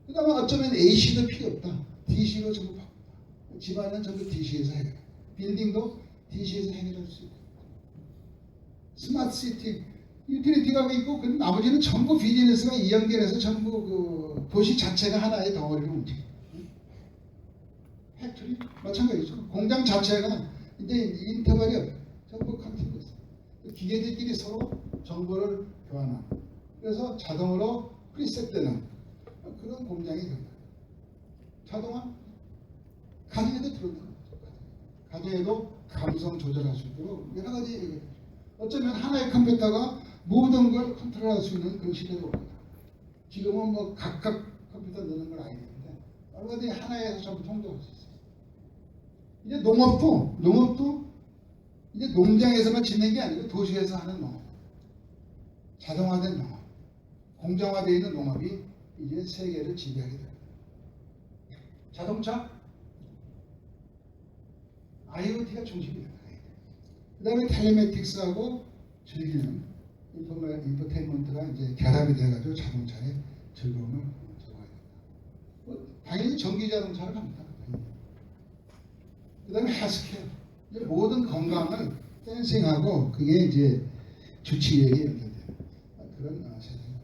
그 다음에 어쩌면 AC도 필요 없다. DC로 전부 바꾼다. 집안은 전부 DC에서 해결해. 빌딩도 DC에서 해결할 수 있고. 스마트 시티 유틸리티가 있고 그 나머지는 전부 비즈니스가 연결해서 전부 그 도시 자체가 하나의 덩어리로 움직여. 팩토리 마찬가지죠. 공장 자체가 이제 인터벌이 없어요. 전부 컨티뉴스. 기계들끼리 서로 정보를 교환하는. 그래서 자동으로 프리셋되는 그런 공장이 된다. 자동화 가정에도 들어온다. 가정에도 감성 조절할 수 있도록 여러 가지 얘기가 어쩌면 하나의 컴퓨터가 모든 걸 컨트롤할 수 있는 그런 시대가 옵니다. 지금은 뭐 각각 컴퓨터 넣는 걸 알겠는데 얼마든지 하나에서 전부 통제할 수 있어요. 이제 농업도 이제 농장에서만 짓는 게 아니고 도시에서 하는 농업, 자동화된 농업, 공정화되어 있는 농업이 이제 세계를 지배하게 됩니다. 자동차, IoT가 중심입니다. 그 다음에 텔레매틱스하고 즐기는 인포테인먼트가 이제 결합이 돼가지고 자동차의 즐거움을 제공해야 된다. 당연히 전기 자동차를 갑니다. 그 다음에 헬스케어. 이제 모든 건강을 센싱하고 그게 이제 주치의에 연결되는 그런 세상입니다.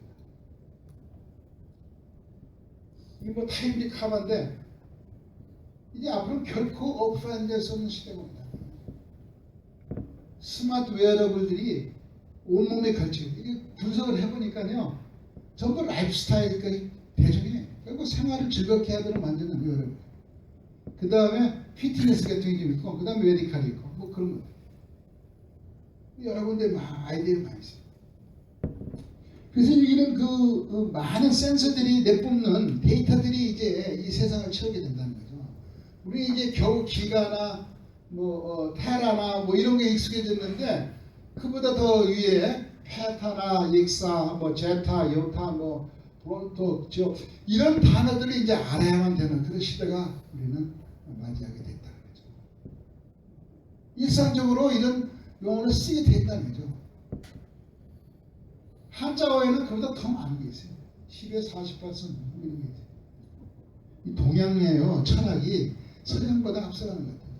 이게 뭐 타임리 카바인데 이제 앞으로 결코 오프라인 될 수 없는 시대가 옵니다. 스마트 웨어러블들이 온몸에 걸치고 이게 분석을 해보니까요 전부 라이프 스타일까지 대중에 결국 생활을 즐겁게 하도록 만드는 웨어러블. 그 다음에 피트니스 같은 게 좀 있고 그 다음에 메디칼이 있고 뭐 그런 것. 여러 군데 아이디어가 많이 있어요. 그래서 여기는 그 많은 센서들이 내뿜는 데이터들이 이제 이 세상을 채우게 된다는 거죠. 우리 이제 겨우 기가나 뭐 테라나 뭐 이런 게 익숙해졌는데 그보다 더 위에 페타나 익사 뭐 제타 요타 뭐 프론토 저 이런 단어들을 이제 알아야만 되는 그런 시대가 우리는 맞이하게 됐다는 거죠. 일상적으로 이런 용어를 쓰게 됐다는 거죠. 한자어에는 그보다 더 많은 게 있어요. 10에 40% 이런 게 있어요. 이 동양의 철학이 서양보다 앞서가는 것 같아요.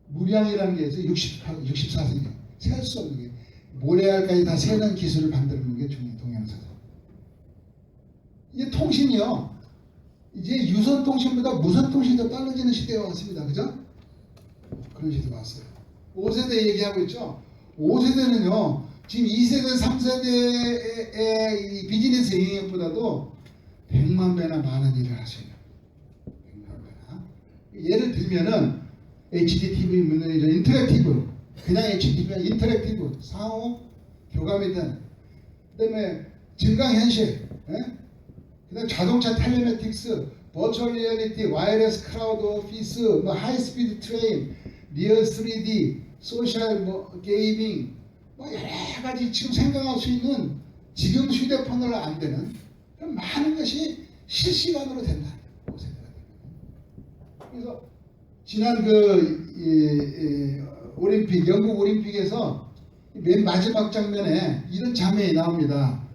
무량이라는 게 있어요. 64세기. 셀 수 없는 게. 모래알까지 다 세는 기술을 만드는 게 중요해요. 동양사상. 이제 통신이요. 이제 유선통신보다 무선통신이 더 빨라지는 시대가 왔습니다. 그죠? 그런 시대가 왔어요. 5세대 얘기하고 있죠. 5세대는요. 지금 2세대, 3세대의 비즈니스 영역보다도 100만 배나 많은 일을 하시는 100만 배나. 예를 들면은 HDTV 문화이죠. 인터랙티브. 그냥 HDTV가 인터랙티브. 상호 교감이 되는. 그 다음에 증강현실. 그 다음에 자동차 텔레매틱스, 버추얼 리얼리티, 와이어리스 크라우드 오피스, 뭐 하이스피드 트레인, 리얼 3D, 소셜 뭐 게이밍, 뭐 여러 가지 지금 생각할 수 있는 지금 휴대폰으로 안 되는 그런 많은 것이 실시간으로 된다. 5세대가 되면. 지난 올림픽, 영국 올림픽에서 맨 마지막 장면에 이런 장면이 나옵니다.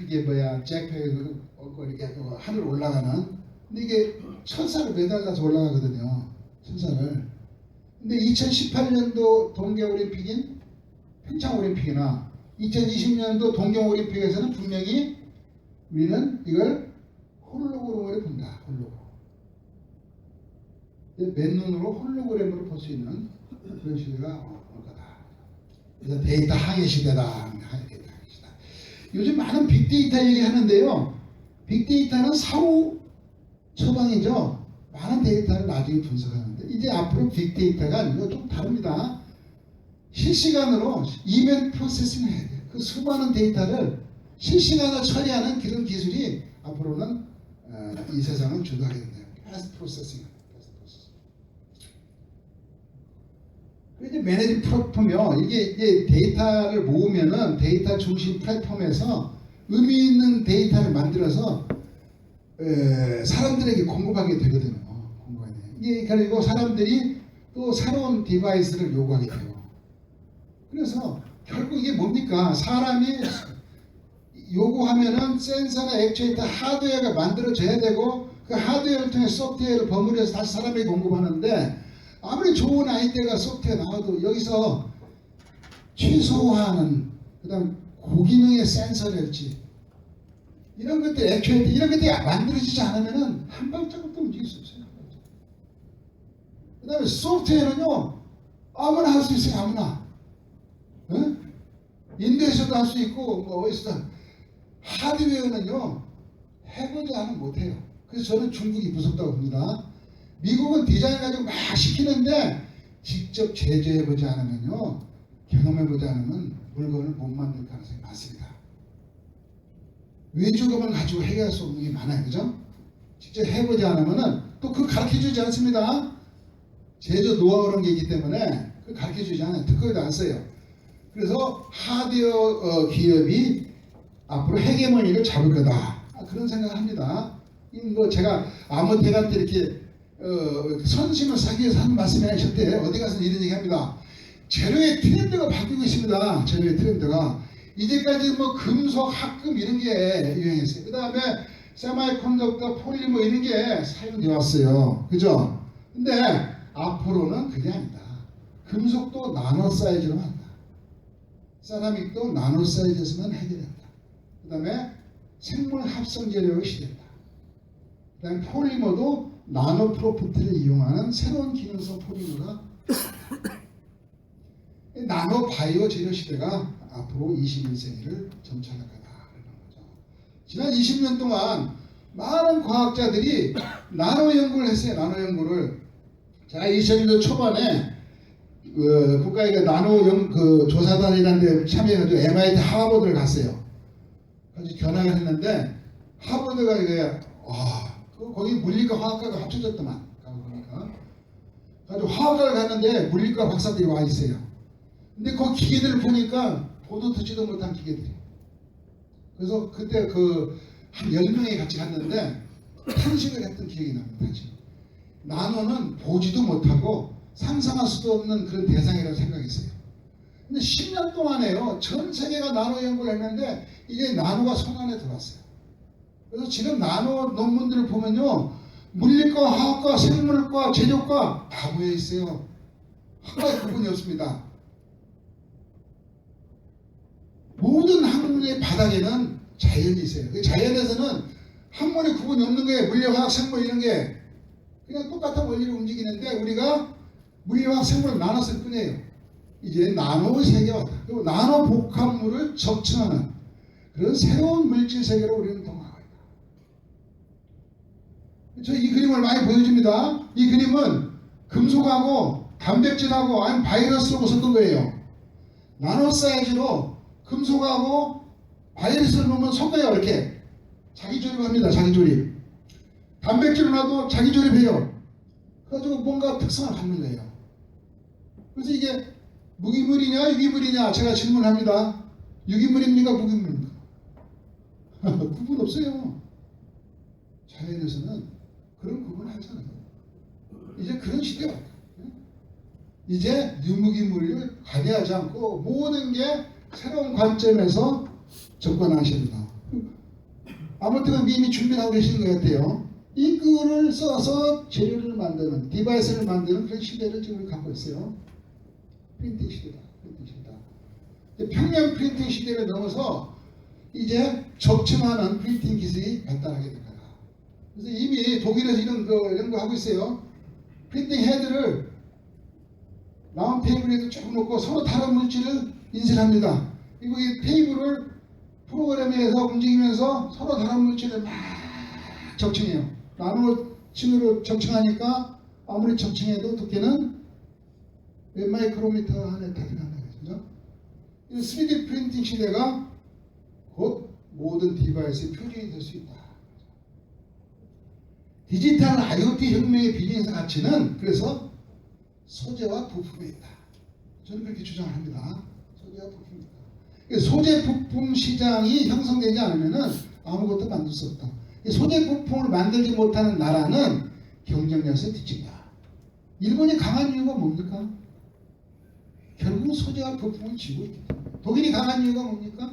이게 뭐야, 잭팩 이렇게 하늘 올라가는. 근데 이게 천사를 매달려서 올라가거든요. 천사를. 근데 2018년도 동계올림픽인 평창올림픽이나 2020년도 동경올림픽에서는 분명히 우리는 이걸 홀로그램으로 본다. 맨눈으로 홀로그램으로 볼 수 있는 그런 시대가 올 거다. 그래서 데이터 항해 시대다. 요즘 많은 빅데이터 얘기하는데요. 빅데이터는 사후 처방이죠. 많은 데이터를 나중에 분석하는데 이제 앞으로 빅데이터가 아니고 좀 다릅니다. 실시간으로 이벤트 프로세싱을 해야 돼요. 그 수많은 데이터를 실시간으로 처리하는 그런 기술이 앞으로는 이 세상을 주도하게 된대요. 패스트 프로세싱. 이제 매니지 플랫폼이요. 이게 데이터를 모으면은 데이터 중심 플랫폼에서 의미 있는 데이터를 만들어서 사람들에게 공급하게 되거든요. 이게 그리고 사람들이 또 새로운 디바이스를 요구하게 돼요. 그래서 결국 이게 뭡니까? 사람이 요구하면은 센서나 액추에이터 하드웨어가 만들어져야 되고 그 하드웨어를 통해 소프트웨어를 버무려서 다시 사람에게 공급하는데 아무리 좋은 아이디어가 소프트웨어 나와도 여기서 최소화하는 그다음 고기능의 센서랄지 이런 것들 액추에이터 이런 것들이 만들어지지 않으면은 한 발자국도 움직일 수 없어요. 그다음에 소프트웨어는요 아무나 할 수 있어요. 아무나. 응? 인도에서도 할 수 있고 뭐 어디서든. 하드웨어는요 해보지 않으면 못해요. 그래서 저는 중국이 무섭다고 봅니다. 미국은 디자인 가지고 막 시키는데 직접 제조해보지 않으면요 경험해보지 않으면 물건을 못 만들 가능성이 많습니다. 외주금을 가지고 해결할 수 없는 게 많아요. 그죠? 직접 해보지 않으면은 또 그거 가르쳐주지 않습니다. 제조 노하우라는 게 있기 때문에 그거 가르쳐주지 않아요. 특허에도 안 써요. 그래서 하드웨어 기업이 앞으로 헤게모니를 잡을 거다. 그런 생각을 합니다. 뭐 제가 아무데한테 이렇게 선심을 사기 위해서 하는 말씀이 아니셨대. 어디 가서 이런 얘기 합니다. 재료의 트렌드가 바뀌고 있습니다. 재료의 트렌드가. 이제까지 뭐 금속, 합금 이런 게 유행했어요. 그 다음에 세마이컨덕터, 폴리머 이런 게 사용되어 왔어요. 그죠? 근데 앞으로는 그게 아니다. 금속도 나노 사이즈로 한다. 세라믹도 나노 사이즈에서만 해결된다. 그 다음에 생물 합성 재료의 시대다. 그 다음에 폴리머도 나노 프로퍼티를 이용하는 새로운 기능성 폴리머가 나노 바이오 재료 시대가 앞으로 21세기를 점철할 거다라는 거죠. 지난 20년 동안 많은 과학자들이 나노 연구를 했어요. 나노 연구를. 제가 2000년도 초반에 국가의 나노 조사단이라는 데 참여해가지고 MIT 하버드를 갔어요. 그래서 견학을 했는데 하버드가 이게 거기 물리과 화학과가 합쳐졌더만. 그래서 화학과를 갔는데 물리과 박사들이 와 있어요. 근데 그 기계들을 보니까 보도 듣지도 못한 기계들이. 그래서 그때 한 10명이 같이 갔는데 탄식을 했던 기억이 납니다. 탄식. 나노는 보지도 못하고 상상할 수도 없는 그런 대상이라고 생각했어요. 근데 10년 동안에요. 전 세계가 나노 연구를 했는데 이게 나노가 손안에 들어왔어요. 그래서 지금 나노 논문들을 보면요. 물리과, 화학과, 생물과, 제조과 다 모여 있어요. 하나의 구분이 없습니다. 모든 학문의 바닥에는 자연이 있어요. 그 자연에서는 학문의 구분이 없는 거예요. 물리화학, 생물 이런 게 그냥 똑같은 원리를 움직이는데 우리가 물리화학, 생물을 나눴을 뿐이에요. 이제 나노 세계와 그리고 나노 복합물을 적층하는 그런 새로운 물질 세계로 우리는 동화하고 있다. 저 이 그림을 많이 보여줍니다. 이 그림은 금속하고 단백질하고 아니면 바이러스로 섞은 거예요. 나노 사이즈로 금속하고 바이러스를 넣으면 섞어요. 이렇게 자기 조립합니다. 자기 조립. 단백질을 놔도 자기 조립해요. 그래가지고 뭔가 특성을 갖는 거예요. 그래서 이게 무기물이냐 유기물이냐 제가 질문합니다. 유기물입니까 무기물입니까? 구분 없어요. 자연에서는 그런 구분 하잖아요. 이제 그런 시대가 왔다. 이제 유무기물을 관여하지 않고 모든 게 새로운 관점에서 접근하십니다. 아무튼 이미 준비를 하고 계시는 것 같아요. 이 끈을 써서 재료를 만드는, 디바이스를 만드는 그런 시대를 지금 갖고 있어요. 프린팅 시대다. 프린팅 시대다. 평면 프린팅 시대를 넘어서 이제 적층하는 프린팅 기술이 발달하게 됩니다. 그래서 이미 독일에서 이런 거 연구하고 있어요. 프린팅 헤드를 라운 테이블에도 쭉 놓고 서로 다른 물질을 인쇄합니다. 그리고 이 테이블을 프로그램에서 움직이면서 서로 다른 물질을 막 적층해요. 나노층으로 적층하니까 아무리 적층해도 두께는 몇 마이크로미터 안에 다 들어간다. 그죠? 이 3D 프린팅 시대가 곧 모든 디바이스의 표준이 될 수 있다. 디지털 IoT 혁명의 비즈니스 가치는 그래서 소재와 부품에 있다. 저는 그렇게 주장합니다. 소재와 부품이 있다. 소재 부품 시장이 형성되지 않으면 아무것도 만들 수 없다. 소재 부품을 만들지 못하는 나라는 경쟁력에서 뒤친다. 일본이 강한 이유가 뭡니까? 결국은 소재와 부품을 쥐고 있기 때문에. 독일이 강한 이유가 뭡니까?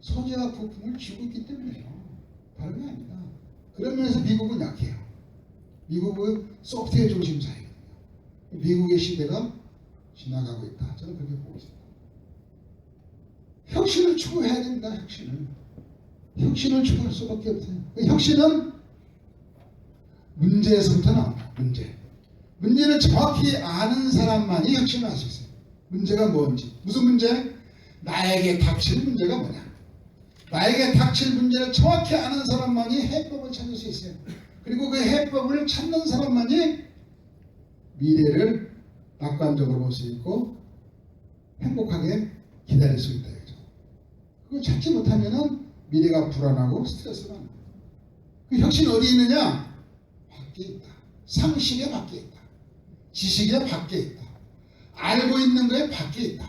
소재와 부품을 쥐고 있기 때문이에요. 다른 게 아니다. 그런 면에서 미국은 약해요. 미국은 소프트웨어 중심 사회거든요. 미국의 시대가 지나가고 있다. 저는 그렇게 보고 있습니다. 혁신을 추구해야 됩니다. 혁신을 추구할 수밖에 없어요. 혁신은 문제에서부터 나옵니다. 문제를 정확히 아는 사람만이 혁신을 할 수 있어요. 문제가 뭔지, 무슨 문제? 나에게 닥칠 문제가 뭐냐? 나에게 닥칠 문제를 정확히 아는 사람만이 해법을 찾을 수 있어요. 그리고 그 해법을 찾는 사람만이 미래를 낙관적으로 볼 수 있고 행복하게 기다릴 수 있다. 그걸 찾지 못하면 미래가 불안하고 스트레스가 나요. 그 혁신이 어디 있느냐? 밖에 있다. 상식에 밖에 있다. 지식에 밖에 있다. 알고 있는 거에 밖에 있다.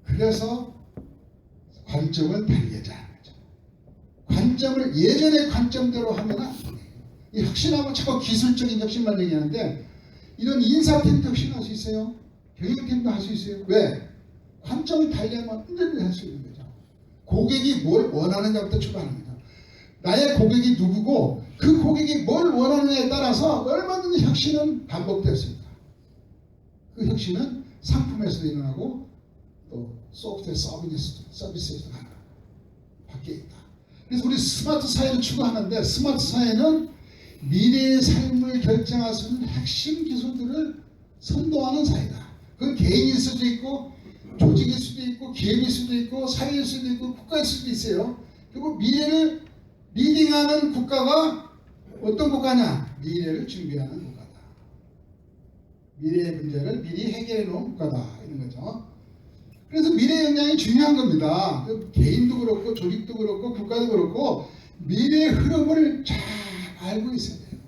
그래서 관점을 달리자 하는 거죠. 관점을 예전의 관점대로 하면 안 돼요. 이 혁신하면 자꾸 기술적인 혁신만 얘기하는데 이런 인사팀도 혁신할 수 있어요. 경영팀도 할 수 있어요. 왜? 관점을 달리하면 언제든지 할 수 있는 거죠. 고객이 뭘 원하느냐부터 출발합니다. 나의 고객이 누구고 그 고객이 뭘 원하느냐에 따라서 얼마든지 혁신은 반복될 수 있다. 그 혁신은 상품에서도 일어나고 또 소프트웨어 서비스에서도 가능하다. 밖에 있다. 그래서 우리 스마트 사회를 추구하는데 스마트 사회는 미래의 삶을 결정할 수 있는 핵심 기술들을 선도하는 사회다. 그건 개인일 수도 있고 조직일 수도 있고 기업일 수도 있고 사회일 수도 있고 국가일 수도 있어요. 그리고 미래를 리딩하는 국가가 어떤 국가냐? 미래를 준비하는 국가다. 미래의 문제를 미리 해결해 놓은 국가다. 이런 거죠. 그래서 미래 역량이 중요한 겁니다. 개인도 그렇고 조직도 그렇고 국가도 그렇고 미래의 흐름을 잘 알고 있어야 돼요.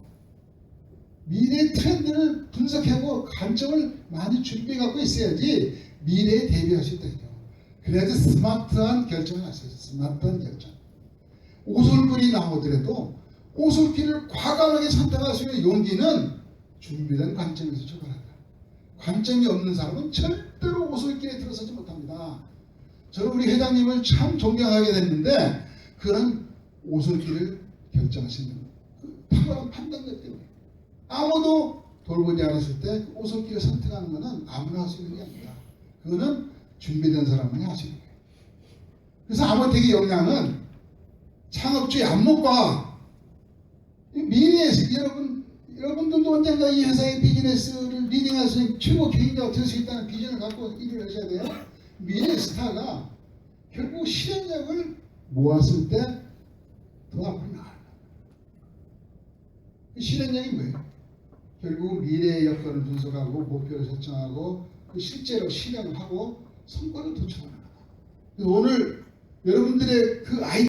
미래 트렌드를 분석하고 관점을 많이 준비해 갖고 있어야지 미래에 대비할 수 있다. 그래야지 스마트한 결정을 할 수 있어요. 스마트한 결정. 오솔길이 나오더라도 오솔길을 과감하게 선택할 수 있는 용기는 준비된 관점에서 출발한다. 관점이 없는 사람은 절대로 오솔길에 들어서지 못합니다. 저는 우리 회장님을 참 존경하게 됐는데 그런 오솔길을 결정하시는 그 탁월한 판단력 때문에 아무도 돌보지 않았을 때 그 오솔길을 선택하는 것은 아무나 할 수 있는 게 아니다. 그거는 준비된 사람만이 할 수 있는 거예요. 그래서 아모텍의 역량은 창업주의 안목과 미래에서 여러분들도 언젠가 이 회사의 비즈니스를 리딩할 수 있는 최고 경영자가 될 수 있다는 비전을 갖고 일을 하셔야 돼요. 미래의 스타가 결국 실행력을 모았을 때 더 앞으로 나아요. 그 실행력이 뭐예요? 결국 미래의 여건을 분석하고 목표를 설정하고 그 실제로 실행을 하고 성과를 도출하는 거다. 그래서 오늘 여러분들의 그 아이디어